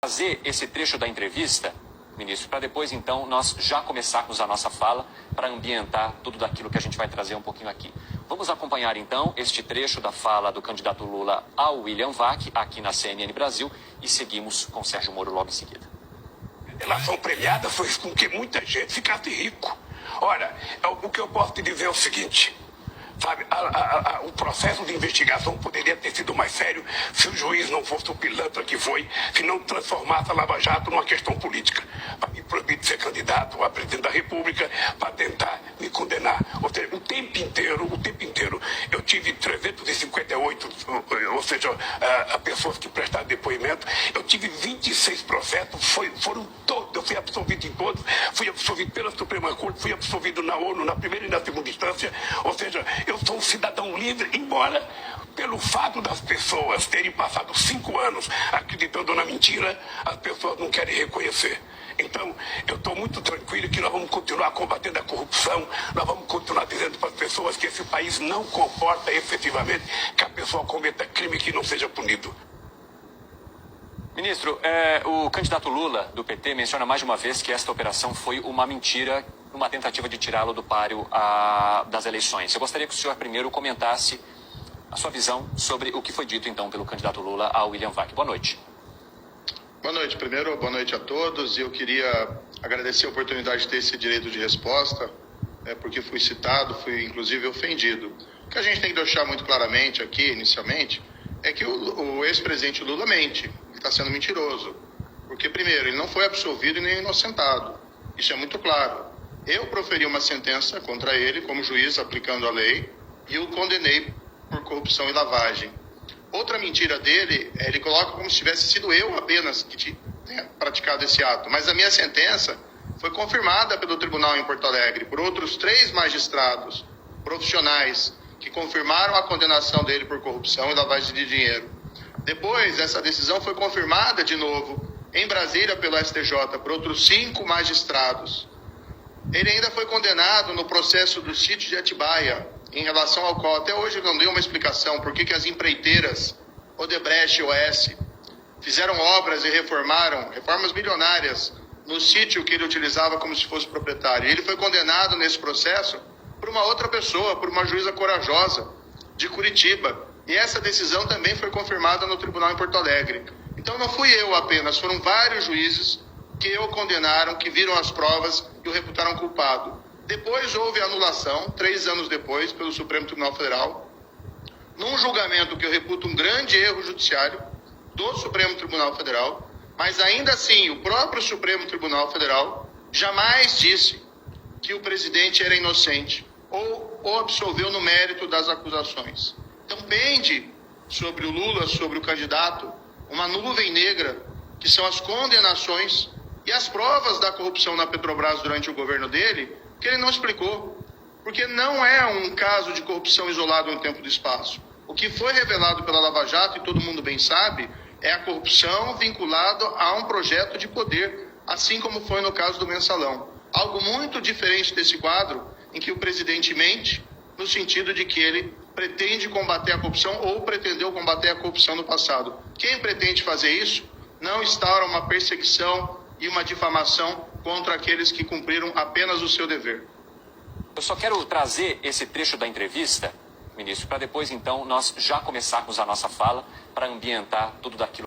Fazer esse trecho da entrevista, ministro, para depois então nós já começarmos a nossa fala para ambientar tudo daquilo que a gente vai trazer um pouquinho aqui. Vamos acompanhar então este trecho da fala do candidato Lula ao William Vac aqui na CNN Brasil e seguimos com Sérgio Moro logo em seguida. A delação premiada foi com que muita gente ficasse rico. Olha, o que eu posso te dizer é o seguinte, sabe, o processo de investigação poderia ter sido mais sério se o juiz não fosse o pilantra que foi, se não transformasse a Lava Jato numa questão política, para me proibir de ser candidato a presidente da República, para tentar me condenar. Ou seja, o tempo inteiro, eu tive 358, ou seja, pessoas que prestaram depoimento, eu tive 26 processos, foram todos, eu fui absolvido em todos, fui absolvido pela Suprema Corte, fui absolvido na ONU, na primeira e na segunda instância, ou seja, eu sou um cidadão livre, embora pelo fato das pessoas terem passado 5 anos acreditando na mentira, as pessoas não querem reconhecer. Então, eu estou muito tranquilo que nós vamos continuar combatendo a corrupção, nós vamos continuar dizendo para as pessoas que esse país não comporta efetivamente que a pessoa cometa crime que não seja punido. Ministro, o candidato Lula, do PT, menciona mais de uma vez que esta operação foi uma mentira, uma tentativa de tirá-lo do páreo das eleições. Eu gostaria que o senhor primeiro comentasse a sua visão sobre o que foi dito, então, pelo candidato Lula ao William Vac. Boa noite. Boa noite. Primeiro, boa noite a todos. Eu queria agradecer a oportunidade de ter esse direito de resposta, porque fui citado, fui inclusive ofendido. O que a gente tem que deixar muito claramente aqui, inicialmente, é que o ex-presidente Lula mente, ele está sendo mentiroso. Porque, primeiro, ele não foi absolvido e nem inocentado. Isso é muito claro. Eu proferi uma sentença contra ele, como juiz, aplicando a lei, e o condenei por corrupção e lavagem. Outra mentira dele, ele coloca como se tivesse sido eu apenas que tinha praticado esse ato. Mas a minha sentença foi confirmada pelo tribunal em Porto Alegre por outros 3 magistrados profissionais que confirmaram a condenação dele por corrupção e lavagem de dinheiro. Depois, essa decisão foi confirmada de novo em Brasília pelo STJ por outros 5 magistrados. Ele ainda foi condenado no processo do sítio de Atibaia, em relação ao qual até hoje não deu uma explicação por que as empreiteiras Odebrecht e OS fizeram obras e reformas milionárias no sítio que ele utilizava como se fosse proprietário. Ele foi condenado nesse processo por uma outra pessoa, por uma juíza corajosa de Curitiba. E essa decisão também foi confirmada no tribunal em Porto Alegre. Então não fui eu apenas, foram vários juízes que o condenaram, que viram as provas e o reputaram culpado. Depois houve anulação, 3 anos depois, pelo Supremo Tribunal Federal, num julgamento que eu reputo um grande erro judiciário do Supremo Tribunal Federal, mas ainda assim o próprio Supremo Tribunal Federal jamais disse que o presidente era inocente ou o absolveu no mérito das acusações. Então pende sobre o Lula, sobre o candidato, uma nuvem negra, que são as condenações e as provas da corrupção na Petrobras durante o governo dele, que ele não explicou, porque não é um caso de corrupção isolado no tempo e no espaço. O que foi revelado pela Lava Jato, e todo mundo bem sabe, é a corrupção vinculada a um projeto de poder, assim como foi no caso do Mensalão. Algo muito diferente desse quadro, em que o presidente mente, no sentido de que ele pretende combater a corrupção ou pretendeu combater a corrupção no passado. Quem pretende fazer isso não instaura uma perseguição e uma difamação contra aqueles que cumpriram apenas o seu dever. Eu só quero trazer esse trecho da entrevista, ministro, para depois então nós já começarmos a nossa fala para ambientar tudo daquilo